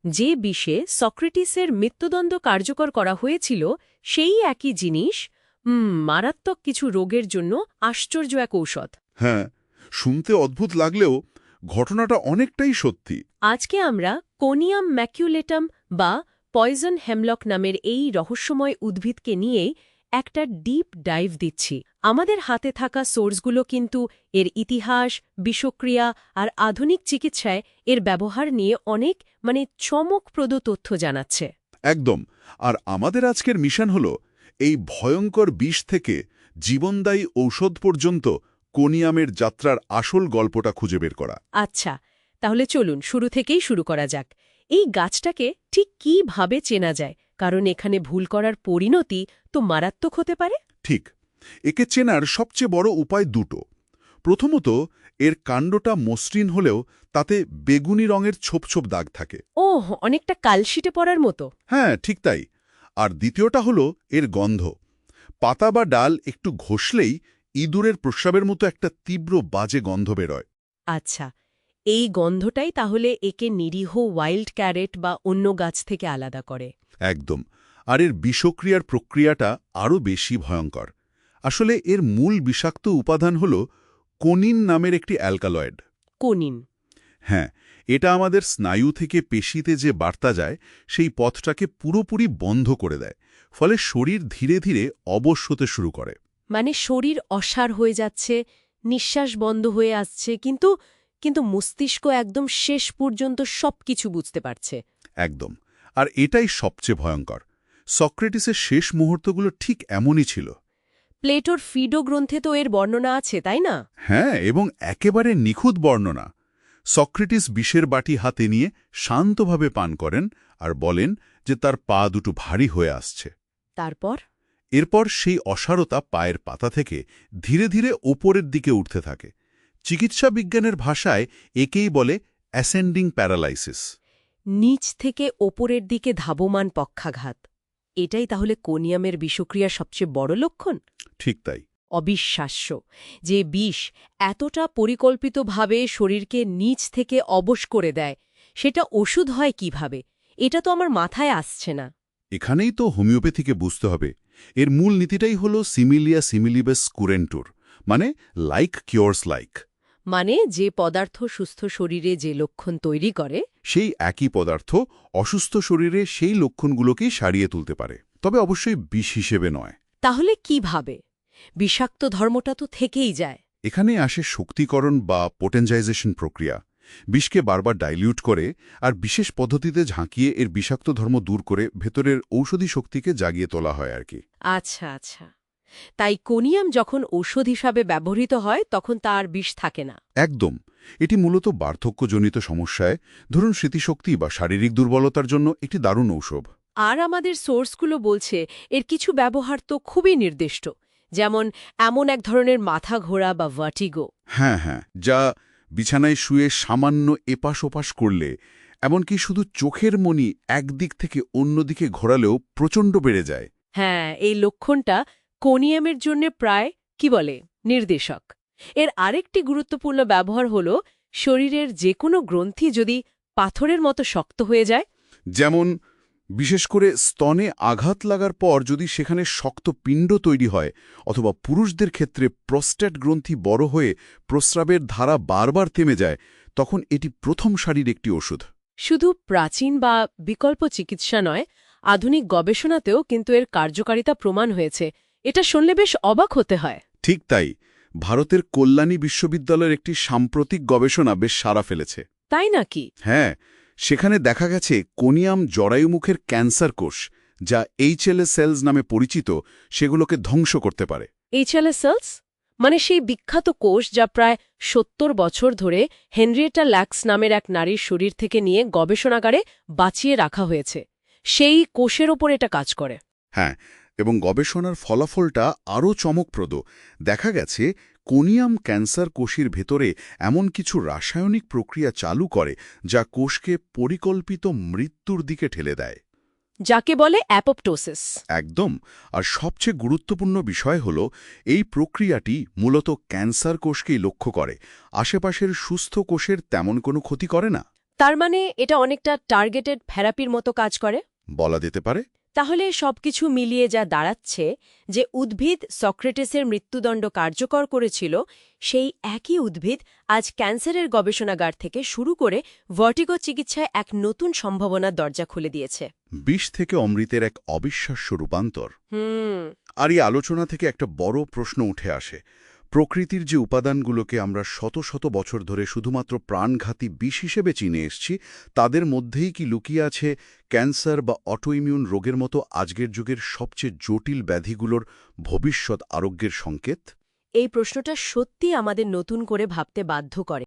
যে বিষে সক্রেটিসের মৃত্যুদণ্ড কার্যকর করা হয়েছিল সেই একই জিনিস মারাত্মক কিছু রোগের জন্য আশ্চর্য এক ঔষধ। হ্যাঁ, শুনতে অদ্ভুত লাগলেও ঘটনাটা অনেকটাই সত্যি। আজকে আমরা কোনিয়াম ম্যাকুলেটাম বা পয়জন হেমলক নামের এই রহস্যময় উদ্ভিদকে নিয়েই একটা ডিপ ডাইভ দিচ্ছি। আমাদের হাতে থাকা সোর্সগুলো কিন্তু এর ইতিহাস, বিষক্রিয়া আর আধুনিক চিকিৎসায় এর ব্যবহার নিয়ে অনেক চমকপ্রদ তথ্য জানাচ্ছে। একদম। আর আমাদের আজকের মিশন হল এই ভয়ঙ্কর বিষ থেকে জীবনদায়ী ঔষধ পর্যন্ত কোনিয়ামের যাত্রার আসল গল্পটা খুঁজে বের করা। আচ্ছা, তাহলে চলুন শুরু থেকেই শুরু করা যাক। এই গাছটাকে ঠিক কীভাবে চেনা যায়? কারণ এখানে ভুল করার পরিণতি তো মারাত্মক হতে পারে। ঠিক, একে চেনার সবচেয়ে বড় উপায় দুটো। প্রথমত, এর কাণ্ডটা মসৃণ হলেও তাতে বেগুনি রঙের ছোপ ছোপ দাগ থাকে। ওহ, অনেকটা কালশিটে পড়ার মতো। হ্যাঁ, ঠিক তাই। আর দ্বিতীয়টা হলো এর গন্ধ। পাতা বা ডাল একটু ঘষলেই ইঁদুরের প্রস্রাবের মতো একটা তীব্র বাজে গন্ধ বেরোয়। আচ্ছা, এই গন্ধটাই তাহলে একে নিরীহ ওয়াইল্ড ক্যারেট বা অন্য গাছ থেকে আলাদা করে। একদম। আর এর বিষক্রিয়ার প্রক্রিয়াটা আরও বেশি ভয়ঙ্কর। আসলে এর মূল বিষাক্ত উপাদান হল কোনিন নামের একটি অ্যালকালয়েড। কোনিন? হ্যাঁ, এটা আমাদের স্নায়ু থেকে পেশিতে যে বার্তা যায় সেই পথটাকে পুরোপুরি বন্ধ করে দেয়। ফলে শরীর ধীরে ধীরে অবশ হতে শুরু করে। মানে শরীর অসাড় হয়ে যাচ্ছে, নিঃশ্বাস বন্ধ হয়ে আসছে, কিন্তু মস্তিষ্ক একদম শেষ পর্যন্ত সবকিছু বুঝতে পারছে। একদম। আর এটাই সবচেয়ে ভয়ঙ্কর। সক্রেটিসের শেষ মুহূর্তগুলো ঠিক এমনই ছিল। প্লেটোর ফিডো গ্রন্থে তো এর বর্ণনা আছে, তাই না? হ্যাঁ, এবং একেবারে নিখুঁত বর্ণনা। সক্রেটিস বিষের বাটি হাতে নিয়ে শান্তভাবে পান করেন আর বলেন যে তার পা দুটো ভারী হয়ে আসছে। তারপর? এরপর সেই অসারতা পায়ের পাতা থেকে ধীরে ধীরে ওপরের দিকে উঠতে থাকে। চিকিৎসা বিজ্ঞানের ভাষায় একেই বলে অ্যাসেন্ডিং প্যারালাইসিস। নিচ থেকে ওপরের দিকে ধাবমান পক্ষাঘাত। এটাই তাহলে কোনিয়ামের বিষক্রিয়ার সবচেয়ে বড় লক্ষণ? ঠিক তাই। অবিশ্বাস্য যে বিষ এতটা পরিকল্পিতভাবে শরীরকে নিচ থেকে অবশ করে দেয়, সেটা ওষুধ হয় কিভাবে? এটা তো আমার মাথায় আসছে না। এখানেই তো হোমিওপ্যাথিকে বুঝতে হবে। এর মূল নীতিটাই হল সিমিলিয়া সিমিলিবাস কুরেন্টুর, মানে লাইক কিওরস লাইক। মানে যে পদার্থ সুস্থ শরীরে যে লক্ষণ তৈরি করে, সেই একই পদার্থ অসুস্থ শরীরে সেই লক্ষণগুলোকেই সারিয়ে তুলতে পারে, তবে অবশ্যই বিষ হিসেবে নয়। তাহলে কিভাবে? বিষাক্ত ধর্মটা তো থেকেই যায়। এখানে আসে শক্তিকরণ বা পোটেনজাইজেশন প্রক্রিয়া। বিষকে বারবার ডাইলিউট করে আর বিশেষ পদ্ধতিতে ঝাঁকিয়ে এর বিষাক্ত ধর্ম দূর করে ভেতরের ঔষধি শক্তিকে জাগিয়ে তোলা হয় আর কি। আচ্ছা আচ্ছা, তাই কোনিয়াম যখন ঔষধ হিসাবে ব্যবহৃত হয় তখন তার বিষ থাকে না। একদম। এটি মূলত বার্ধক্যজনিত সমস্যায়, ধরুন স্মৃতিশক্তি বা শারীরিক দুর্বলতার জন্য একটি দারুণ ঔষধ। আর আমাদের সোর্সগুলো বলছে এর কিছু ব্যবহার তো খুবই নির্দিষ্ট, যেমন এমন এক ধরনের মাথা ঘোরা বা ভার্টিগো। হ্যাঁ হ্যাঁ, যা বিছানায় শুয়ে সামান্য এপাশ ওপাশ করলে, এমনকি শুধু চোখের মনি একদিক থেকে অন্যদিকে ঘোরালেও প্রচণ্ড বেড়ে যায়। হ্যাঁ, এই লক্ষণটা কোনিয়ামের জন্য প্রায় নির্দেশক। এর আরেকটি গুরুত্বপূর্ণ ব্যবহার হল শরীরের যে কোনো গ্রন্থি যদি পাথরের মতো শক্ত হয়ে যায়। যেমন বিশেষ করে স্তনে আঘাত লাগার পর যদি সেখানে শক্ত পিণ্ড তৈরি হয়, অথবা পুরুষদের ক্ষেত্রে প্রস্টেট গ্রন্থি বড় হয়ে প্রস্রাবের ধারা বারবার থেমে যায়, তখন এটি প্রথম সারির একটি ওষুধ। শুধু প্রাচীন বা বিকল্প চিকিৎসা নয়, আধুনিক গবেষণাতেও কিন্তু এর কার্যকারিতা প্রমাণ হয়েছে। এটা শুনলে বেশ অবাক হতে হয়। ঠিক তাই। ভারতের কল্যাণী বিশ্ববিদ্যালয়ের একটি সাম্প্রতিক গবেষণা বেশ সাড়া ফেলেছে। তাই নাকি? হ্যাঁ, সেখানে দেখা গেছে কোনিয়াম জরায়ুমুখের ক্যান্সার কোষ, যা HLA সেলস নামে পরিচিত, সেগুলোকে ধ্বংস করতে পারে। HLA সেলস মানে সেই বিখ্যাত কোষ যা প্রায় ৭০ বছর ধরে হেনরিয়েটা ল্যাক্স নামের এক নারীর শরীর থেকে নিয়ে গবেষণাগারে বাঁচিয়ে রাখা হয়েছে। সেই কোষের ওপর এটা কাজ করে। হ্যাঁ, এবং গবেষণার ফলাফলটা আরও চমকপ্রদ। দেখা গেছে কোনিয়াম ক্যান্সার কোষের ভেতরে এমন কিছু রাসায়নিক প্রক্রিয়া চালু করে যা কোষকে পরিকল্পিত মৃত্যুর দিকে ঠেলে দেয়, যাকে বলে অ্যাপোপ্টোসিস। একদম। আর সবচেয়ে গুরুত্বপূর্ণ বিষয় হল এই প্রক্রিয়াটি মূলত ক্যান্সার কোষকেই লক্ষ্য করে, আশেপাশের সুস্থ কোষের তেমন কোনো ক্ষতি করে না। তার মানে এটা অনেকটা টার্গেটেড থেরাপির মতো কাজ করে? বলা যেতে পারে। তাহলে সবকিছু মিলিয়ে যা দাঁড়াচ্ছে যে উদ্ভিদ সক্রেটিসের মৃত্যুদণ্ড কার্যকর করেছিল, সেই একই উদ্ভিদ আজ ক্যান্সারের গবেষণাগার থেকে শুরু করে ভার্টিগো চিকিৎসায় এক নতুন সম্ভাবনার দরজা খুলে দিয়েছে। বিষ থেকে অমৃতের এক অবিশ্বাস্য রূপান্তর। হুম। আর এই আলোচনা থেকে একটা বড় প্রশ্ন উঠে আসে। প্রকৃতির যে উপাদানগুলোকে আমরা শত শত বছর ধরে শুধুমাত্র প্রাণঘাতী বিষ হিসেবে চিনে এসছি, তাদের মধ্যেই কি লুকিয়ে আছে ক্যান্সার বা অটোইমিউন রোগের মতো আজকের যুগের সবচেয়ে জটিল ব্যাধিগুলোর ভবিষ্যৎ আরোগ্যের সংকেত? এই প্রশ্নটা সত্যি আমাদের নতুন করে ভাবতে বাধ্য করে।